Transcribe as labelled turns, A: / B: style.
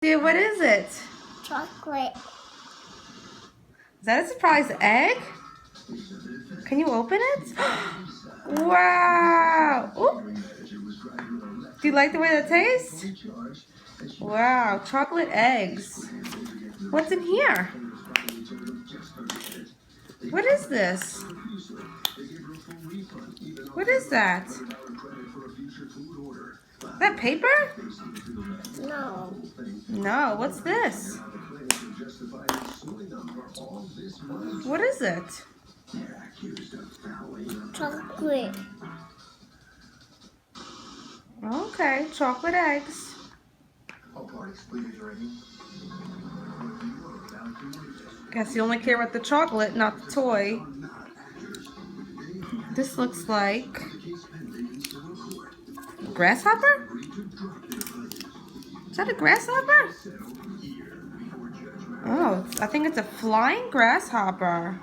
A: Dude, what is it?
B: Chocolate.
A: Is that a surprise egg? Can you open it? Wow! Ooh. Do you like the way that tastes? Wow, chocolate eggs. What's in here? What is this? What is that? Is that paper?
B: No.
A: No, what's this? What is it?
B: Chocolate.
A: Okay, chocolate eggs. Guess you only care about the chocolate, not the toy. This looks like a grasshopper? Is that a grasshopper? Oh, I think it's a flying grasshopper.